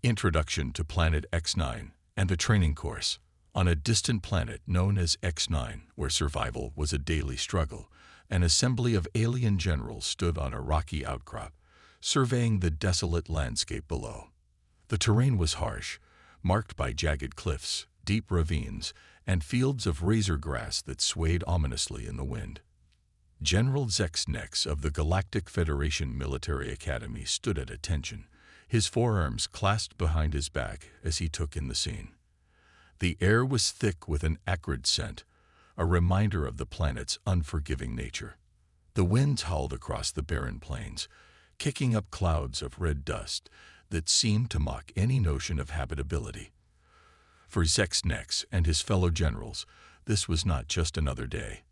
Introduction to Planet X9 and the Training Course. On a distant planet known as X9, where survival was a daily struggle, an assembly of alien generals stood on a rocky outcrop, surveying the desolate landscape below. The terrain was harsh, marked by jagged cliffs, deep ravines, and fields of razor grass that swayed ominously in the wind. General Zexnex of the Galactic Federation Military Academy stood at attention, his forearms clasped behind his back as he took in the scene. The air was thick with an acrid scent, a reminder of the planet's unforgiving nature. The winds howled across the barren plains, kicking up clouds of red dust that seemed to mock any notion of habitability. For Zexnex and his fellow generals, this was not just another day.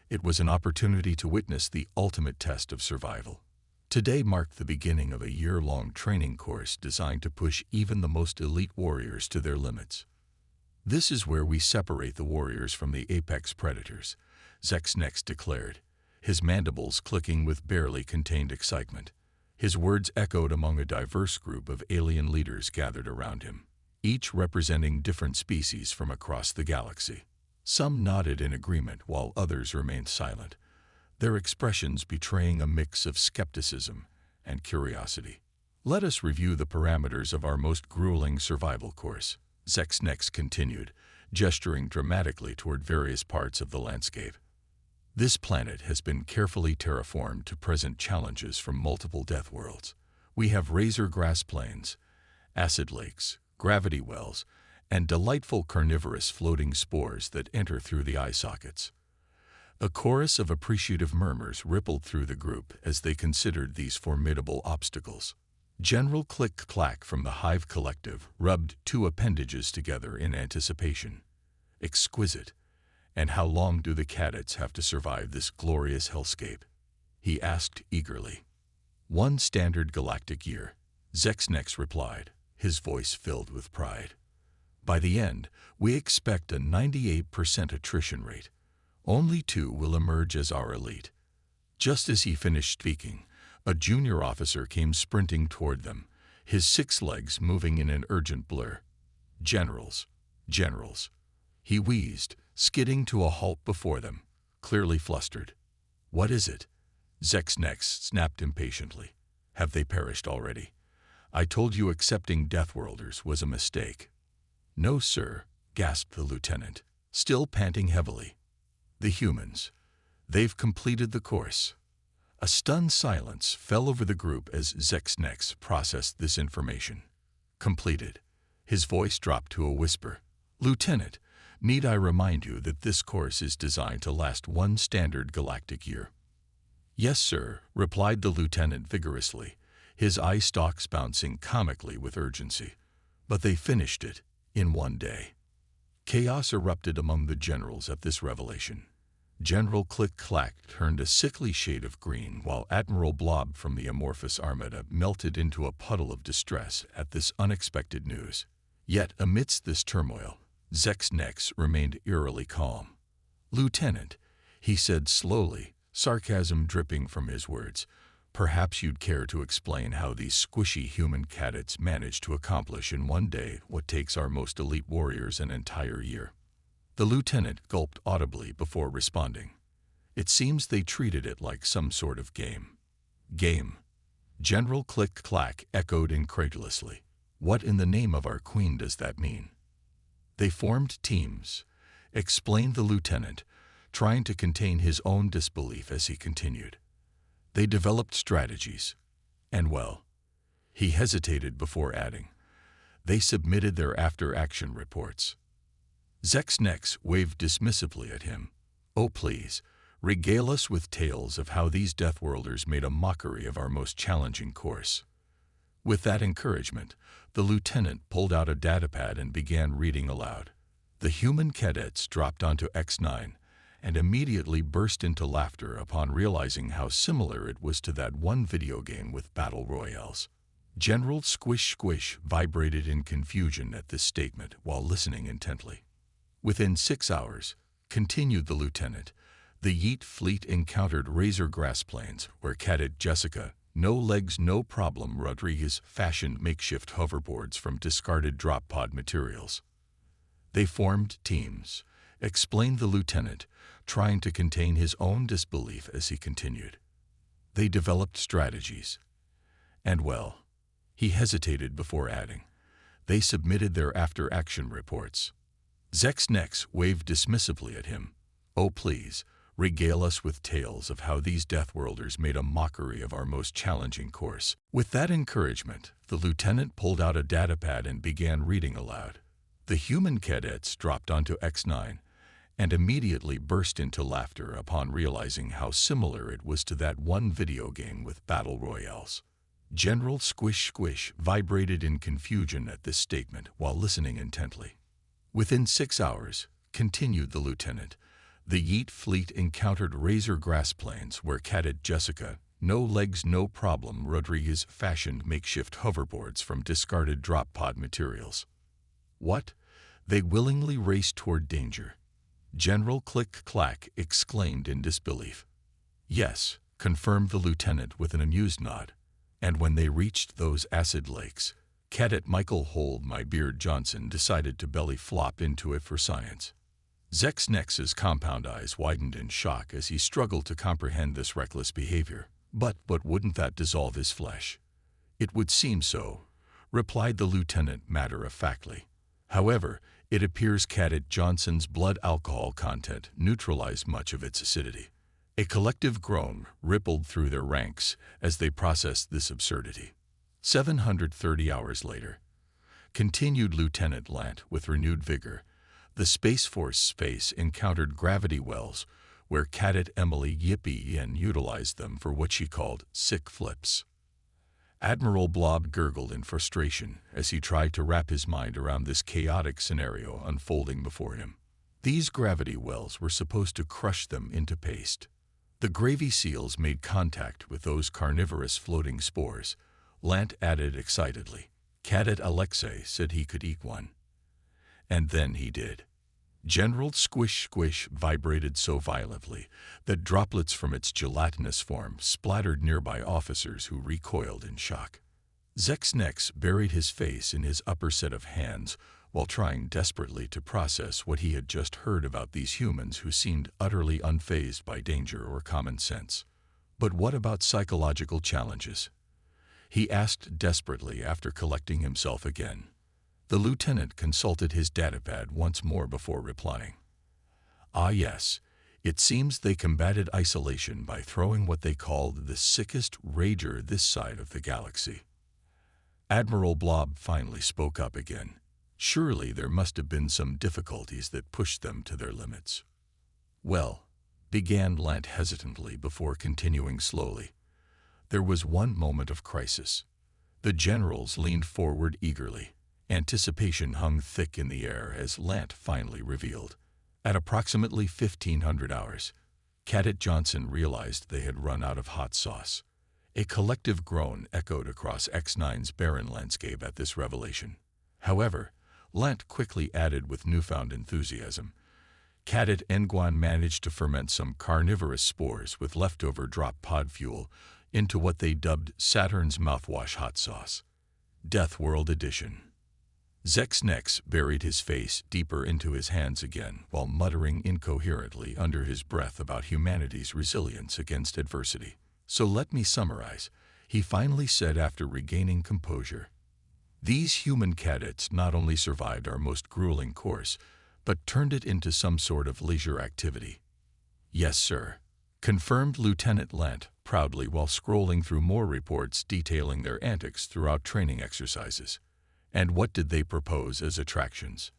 It was an opportunity to witness the ultimate test of survival. Today marked the beginning of a year-long training course designed to push even the most elite warriors to their limits. "This is where we separate the warriors from the apex predators," Zexnex declared, his mandibles clicking with barely contained excitement. His words echoed among a diverse group of alien leaders gathered around him, each representing different species from across the galaxy. Some nodded in agreement while others remained silent, their expressions betraying a mix of skepticism and curiosity. "Let us review the parameters of our most grueling survival course," Zexnex continued, gesturing dramatically toward various parts of the landscape. "This planet has been carefully terraformed to present challenges from multiple Deathworlds. We have razor grass plains, acid lakes, gravity wells, and delightful carnivorous floating spores that enter through the eye sockets." A chorus of appreciative murmurs rippled through the group as they considered these formidable obstacles. General Click-Clack from the Hive Collective rubbed two appendages together in anticipation. "Exquisite. And how long do the cadets have to survive this glorious hellscape?" he asked eagerly. "One standard galactic year," Zexnex replied, his voice filled with pride. "By the end, we expect a 98% attrition rate. Only 2 will emerge as our elite." Just as he finished speaking, a junior officer came sprinting toward them, his 6 legs moving in an urgent blur. "Generals, generals," he wheezed, skidding to a halt before them, clearly flustered. "What is it?" Zexnex snapped impatiently. "Have they perished already? I told you accepting Deathworlders was a mistake." "No, sir," gasped the lieutenant, still panting heavily. "The humans. They've completed the course." A stunned silence fell over the group as Zexnex processed this information. "Completed." His voice dropped to a whisper. "Lieutenant, need I remind you that this course is designed to last 1 standard galactic year?" "Yes, sir," replied the lieutenant vigorously, his eye stalks bouncing comically with urgency. "But they finished it in 1 day." Chaos erupted among the generals at this revelation. General Click-Clack turned a sickly shade of green, while Admiral Blob from the amorphous Armada melted into a puddle of distress at this unexpected news. Yet amidst this turmoil, Zexnex remained eerily calm. "Lieutenant," he said slowly, sarcasm dripping from his words, "perhaps you'd care to explain how these squishy human cadets managed to accomplish in 1 day what takes our most elite warriors an entire year." The lieutenant gulped audibly before responding. "It seems they treated it like some sort of game." "Game?" General Click-Clack echoed incredulously. "What in the name of our queen does that mean?" "They formed teams," explained the lieutenant, trying to contain his own disbelief as he continued. "They developed strategies. And well," he hesitated before adding, "they submitted their after-action reports." Zexnex waved dismissively at him. "Oh, please, regale us with tales of how these Deathworlders made a mockery of our most challenging course." With that encouragement, the lieutenant pulled out a datapad and began reading aloud. The human cadets dropped onto X9 and immediately burst into laughter upon realizing how similar it was to that one video game with battle royales. General Squish Squish vibrated in confusion at this statement while listening intently. "Within 6 hours," continued the lieutenant, "the Yeet fleet encountered razor grass plains where Cadet Jessica No legs, no problem. Rodriguez fashioned makeshift hoverboards from discarded drop pod materials. They formed teams, explained the lieutenant, trying to contain his own disbelief as he continued. They developed strategies. And well, he hesitated before adding, they submitted their after-action reports. Zexnex waved dismissively at him. Oh please, regale us with tales of how these Deathworlders made a mockery of our most challenging course. With that encouragement, the lieutenant pulled out a datapad and began reading aloud. The human cadets dropped onto X9 and immediately burst into laughter upon realizing how similar it was to that one video game with battle royales. General Squish Squish vibrated in confusion at this statement while listening intently. Within 6 hours, continued the lieutenant, the Yeet fleet encountered Razor grass plains where Cadet Jessica, no legs, no problem, Rodriguez fashioned makeshift hoverboards from discarded drop pod materials. What? They willingly raced toward danger. General Click-Clack exclaimed in disbelief. Yes, confirmed the lieutenant with an amused nod. And when they reached those acid lakes, Cadet Michael Hold My Beard Johnson decided to belly flop into it for science. Zexnex's compound eyes widened in shock as he struggled to comprehend this reckless behavior. But wouldn't that dissolve his flesh? It would seem so, replied the lieutenant matter-of-factly. However, it appears Cadet Johnson's blood alcohol content neutralized much of its acidity. A collective groan rippled through their ranks as they processed this absurdity. 730 hours later, continued Lieutenant Lant with renewed vigor, the Space Force space encountered gravity wells where Cadet Emily Yippee utilized them for what she called sick flips. Admiral Blob gurgled in frustration as he tried to wrap his mind around this chaotic scenario unfolding before him. These gravity wells were supposed to crush them into paste. The gravy seals made contact with those carnivorous floating spores, Lant added excitedly. Cadet Alexei said he could eat one. And then he did. General Squish Squish vibrated so violently that droplets from its gelatinous form splattered nearby officers who recoiled in shock. Zexnex buried his face in his upper set of hands while trying desperately to process what he had just heard about these humans who seemed utterly unfazed by danger or common sense. But what about psychological challenges? He asked desperately after collecting himself again. The lieutenant consulted his datapad once more before replying. Ah yes, it seems they combated isolation by throwing what they called the sickest rager this side of the galaxy. Admiral Blob finally spoke up again. Surely there must have been some difficulties that pushed them to their limits. Well, began Lant hesitantly before continuing slowly. There was one moment of crisis. The generals leaned forward eagerly. Anticipation hung thick in the air as Lant finally revealed. At approximately 1500 hours, Cadet Johnson realized they had run out of hot sauce. A collective groan echoed across X9's barren landscape at this revelation. However, Lant quickly added with newfound enthusiasm. Cadet Nguyen managed to ferment some carnivorous spores with leftover drop pod fuel into what they dubbed Saturn's mouthwash hot sauce. Deathworld edition. Zexnex buried his face deeper into his hands again while muttering incoherently under his breath about humanity's resilience against adversity. So let me summarize, he finally said after regaining composure. These human cadets not only survived our most grueling course, but turned it into some sort of leisure activity. Yes, sir, confirmed Lieutenant Lant proudly while scrolling through more reports detailing their antics throughout training exercises. And what did they propose as attractions?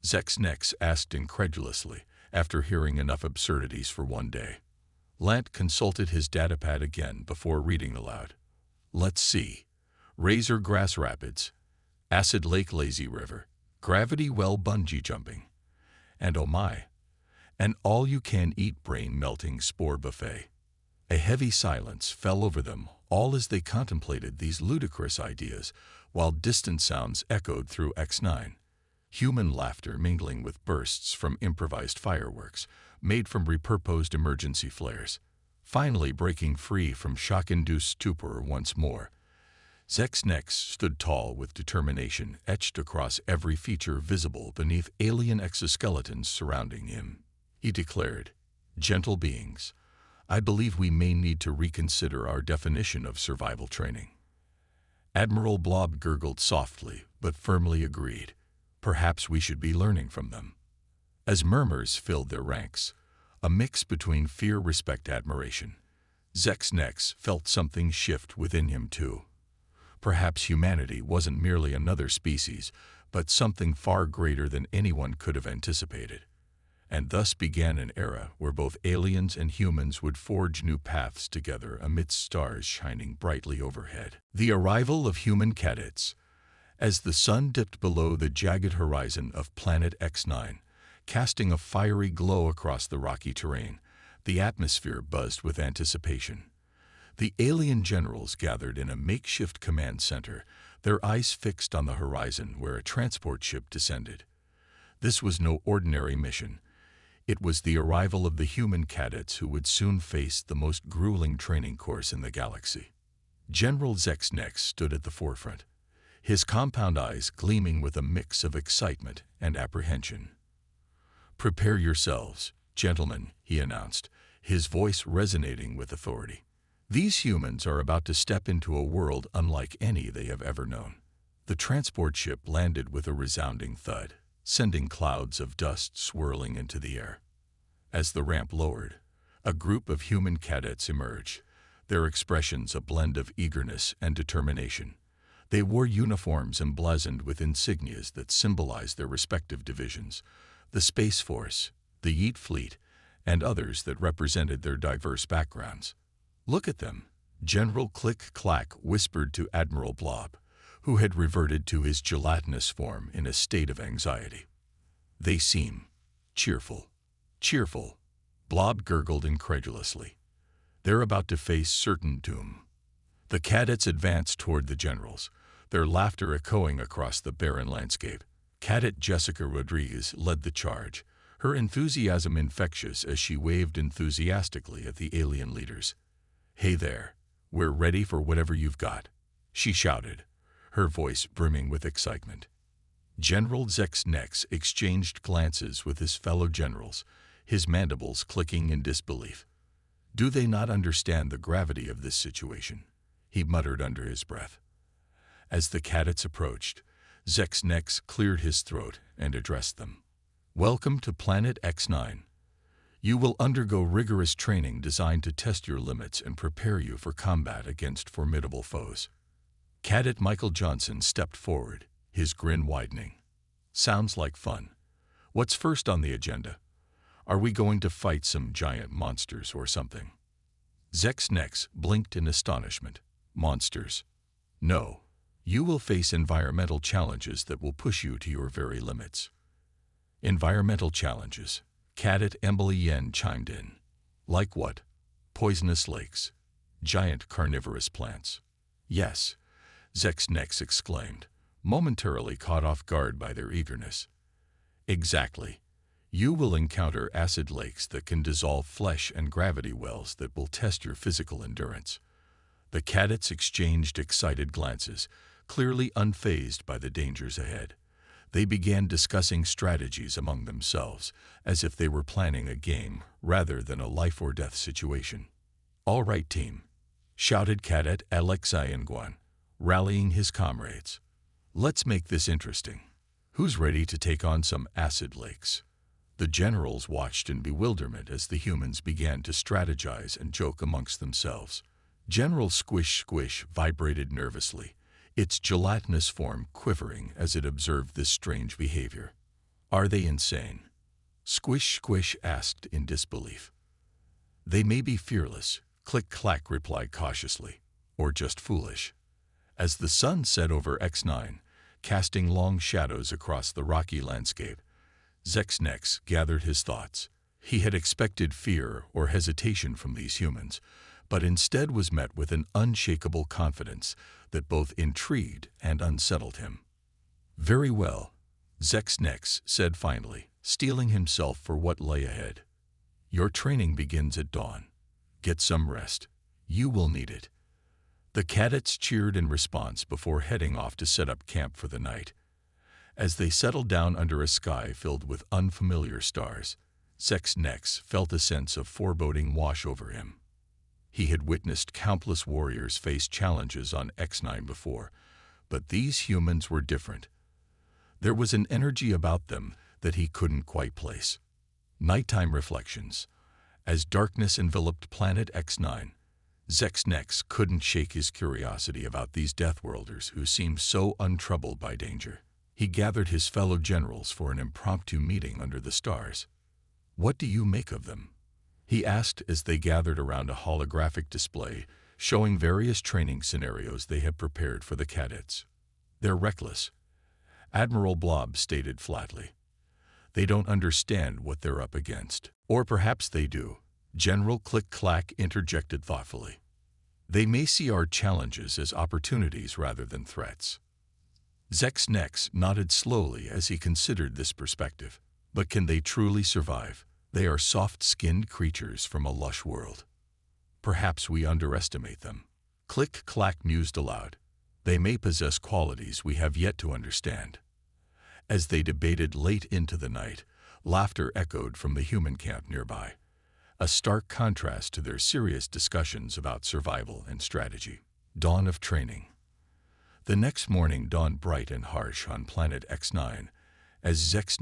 Zexnex asked incredulously after hearing enough absurdities for one day. Lant consulted his datapad again before reading aloud. Let's see. Razor Grass Rapids, Acid Lake Lazy River, Gravity Well Bungee Jumping, and oh my, an all-you-can-eat brain-melting spore buffet. A heavy silence fell over them all as they contemplated these ludicrous ideas, while distant sounds echoed through X9. Human laughter mingling with bursts from improvised fireworks, made from repurposed emergency flares. Finally breaking free from shock-induced stupor once more, Zexnex stood tall with determination etched across every feature visible beneath alien exoskeletons surrounding him. He declared, "Gentle beings, I believe we may need to reconsider our definition of survival training." Admiral Blob gurgled softly but firmly agreed. Perhaps we should be learning from them. As murmurs filled their ranks, a mix between fear, respect, admiration, Zexnex felt something shift within him too. Perhaps humanity wasn't merely another species, but something far greater than anyone could have anticipated. And thus began an era where both aliens and humans would forge new paths together amidst stars shining brightly overhead. The arrival of human cadets. As the sun dipped below the jagged horizon of planet X9, casting a fiery glow across the rocky terrain, the atmosphere buzzed with anticipation. The alien generals gathered in a makeshift command center, their eyes fixed on the horizon where a transport ship descended. This was no ordinary mission. It was the arrival of the human cadets who would soon face the most grueling training course in the galaxy. General Zexnex stood at the forefront, his compound eyes gleaming with a mix of excitement and apprehension. "Prepare yourselves, gentlemen," he announced, his voice resonating with authority. "These humans are about to step into a world unlike any they have ever known." The transport ship landed with a resounding thud, sending clouds of dust swirling into the air. As the ramp lowered, a group of human cadets emerged, their expressions a blend of eagerness and determination. They wore uniforms emblazoned with insignias that symbolized their respective divisions, the Space Force, the Yeet Fleet, and others that represented their diverse backgrounds. "Look at them," General Click-Clack whispered to Admiral Blob, who had reverted to his gelatinous form in a state of anxiety. "They seem cheerful." "Cheerful," Blob gurgled incredulously. "They're about to face certain doom." The cadets advanced toward the generals, their laughter echoing across the barren landscape. Cadet Jessica Rodriguez led the charge, her enthusiasm infectious as she waved enthusiastically at the alien leaders. "Hey there, we're ready for whatever you've got," she shouted, her voice brimming with excitement. General Zexnex exchanged glances with his fellow generals, his mandibles clicking in disbelief. "Do they not understand the gravity of this situation?" he muttered under his breath. As the cadets approached, Zexnex cleared his throat and addressed them. "Welcome to Planet X9. You will undergo rigorous training designed to test your limits and prepare you for combat against formidable foes." Cadet Michael Johnson stepped forward, his grin widening. "Sounds like fun. What's first on the agenda? Are we going to fight some giant monsters or something?" Zexnex blinked in astonishment. "Monsters? No. You will face environmental challenges that will push you to your very limits." "Environmental challenges?" Cadet Emily Yen chimed in. "Like what? Poisonous lakes? Giant carnivorous plants?" "Yes," Zexnex exclaimed, momentarily caught off guard by their eagerness. "Exactly. You will encounter acid lakes that can dissolve flesh and gravity wells that will test your physical endurance." The cadets exchanged excited glances, clearly unfazed by the dangers ahead. They began discussing strategies among themselves, as if they were planning a game rather than a life-or-death situation. "All right, team," shouted Cadet Alexei Nguyen, rallying his comrades. "Let's make this interesting. Who's ready to take on some acid lakes?" The generals watched in bewilderment as the humans began to strategize and joke amongst themselves. General Squish Squish vibrated nervously, its gelatinous form quivering as it observed this strange behavior. "Are they insane?" Squish Squish asked in disbelief. "They may be fearless," Click-Clack replied cautiously, "or just foolish." As the sun set over X9, casting long shadows across the rocky landscape, Zexnex gathered his thoughts. He had expected fear or hesitation from these humans, but instead was met with an unshakable confidence that both intrigued and unsettled him. "Very well," Zexnex said finally, steeling himself for what lay ahead. "Your training begins at dawn. Get some rest. You will need it." The cadets cheered in response before heading off to set up camp for the night. As they settled down under a sky filled with unfamiliar stars, Zex felt a sense of foreboding wash over him. He had witnessed countless warriors face challenges on X9 before, but these humans were different. There was an energy about them that he couldn't quite place. Nighttime reflections. As darkness enveloped planet X9, Zex couldn't shake his curiosity about these Deathworlders who seemed so untroubled by danger. He gathered his fellow generals for an impromptu meeting under the stars. "What do you make of them?" he asked as they gathered around a holographic display showing various training scenarios they had prepared for the cadets. "They're reckless," Admiral Blob stated flatly. "They don't understand what they're up against. Or perhaps they do," General Click-Clack interjected thoughtfully. "They may see our challenges as opportunities rather than threats." Zex nodded slowly as he considered this perspective. But can they truly survive? They are soft-skinned creatures from a lush world. Perhaps we underestimate them. Click-Clack mused aloud. They may possess qualities we have yet to understand. As they debated late into the night, laughter echoed from the human camp nearby, a stark contrast to their serious discussions about survival and strategy. Dawn of training. The next morning dawned bright and harsh on planet X9, as Zex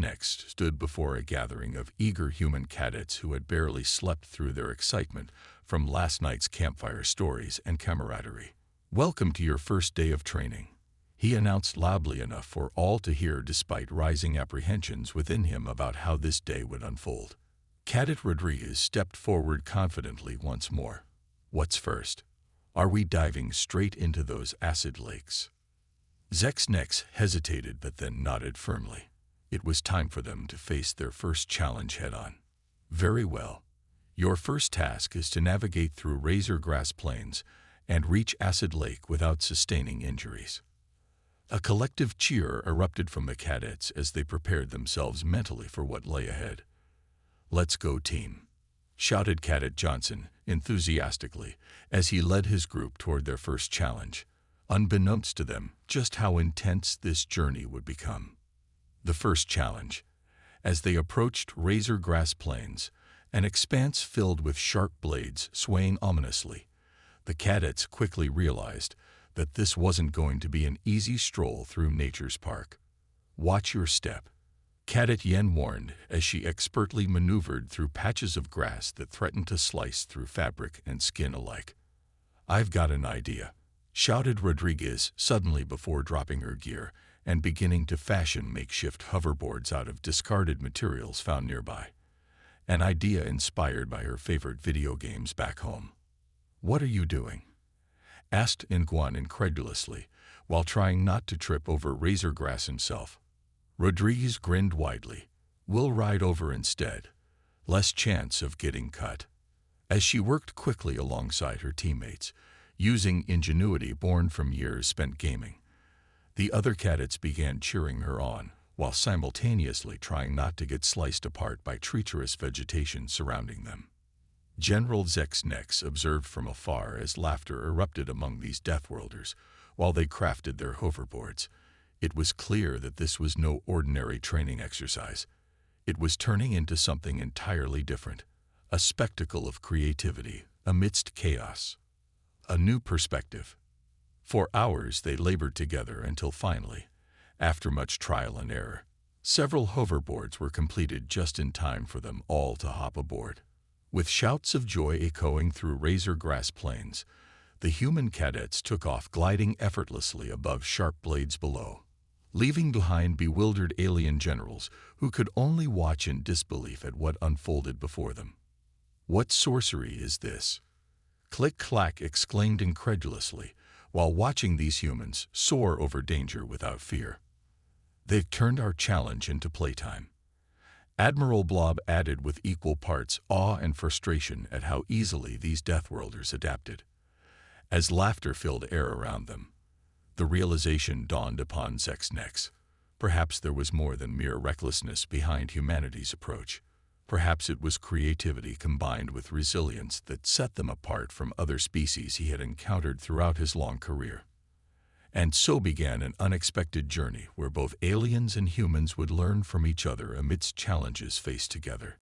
stood before a gathering of eager human cadets who had barely slept through their excitement from last night's campfire stories and camaraderie. "Welcome to your first day of training," he announced loudly enough for all to hear despite rising apprehensions within him about how this day would unfold. Cadet Rodriguez stepped forward confidently once more. "What's first? Are we diving straight into those acid lakes?" Zex hesitated but then nodded firmly. It was time for them to face their first challenge head-on. "Very well. Your first task is to navigate through razor grass plains and reach Acid Lake without sustaining injuries." A collective cheer erupted from the cadets as they prepared themselves mentally for what lay ahead. "Let's go, team," shouted Cadet Johnson enthusiastically as he led his group toward their first challenge, unbeknownst to them just how intense this journey would become. The first challenge. As they approached razor grass plains, an expanse filled with sharp blades swaying ominously, the cadets quickly realized that this wasn't going to be an easy stroll through nature's park. "Watch your step," Cadet Yen warned as she expertly maneuvered through patches of grass that threatened to slice through fabric and skin alike. "I've got an idea," shouted Rodriguez suddenly before dropping her gear and beginning to fashion makeshift hoverboards out of discarded materials found nearby. An idea inspired by her favorite video games back home. "What are you doing?" asked Nguyen incredulously, while trying not to trip over razor grass himself. Rodriguez grinned widely. "We'll ride over instead. Less chance of getting cut." As she worked quickly alongside her teammates, using ingenuity born from years spent gaming, the other cadets began cheering her on, while simultaneously trying not to get sliced apart by treacherous vegetation surrounding them. General Zex observed from afar as laughter erupted among these Deathworlders while they crafted their hoverboards. It was clear that this was no ordinary training exercise. It was turning into something entirely different, a spectacle of creativity amidst chaos. A new perspective. For hours they labored together until finally, after much trial and error, several hoverboards were completed just in time for them all to hop aboard. With shouts of joy echoing through razor grass plains, the human cadets took off, gliding effortlessly above sharp blades below, leaving behind bewildered alien generals who could only watch in disbelief at what unfolded before them. "What sorcery is this?" Click-Clack exclaimed incredulously while watching these humans soar over danger without fear. "They've turned our challenge into playtime," Admiral Blob added with equal parts awe and frustration at how easily these Deathworlders adapted. As laughter filled air around them, the realization dawned upon Zex. Perhaps there was more than mere recklessness behind humanity's approach. Perhaps it was creativity combined with resilience that set them apart from other species he had encountered throughout his long career. And so began an unexpected journey where both aliens and humans would learn from each other amidst challenges faced together.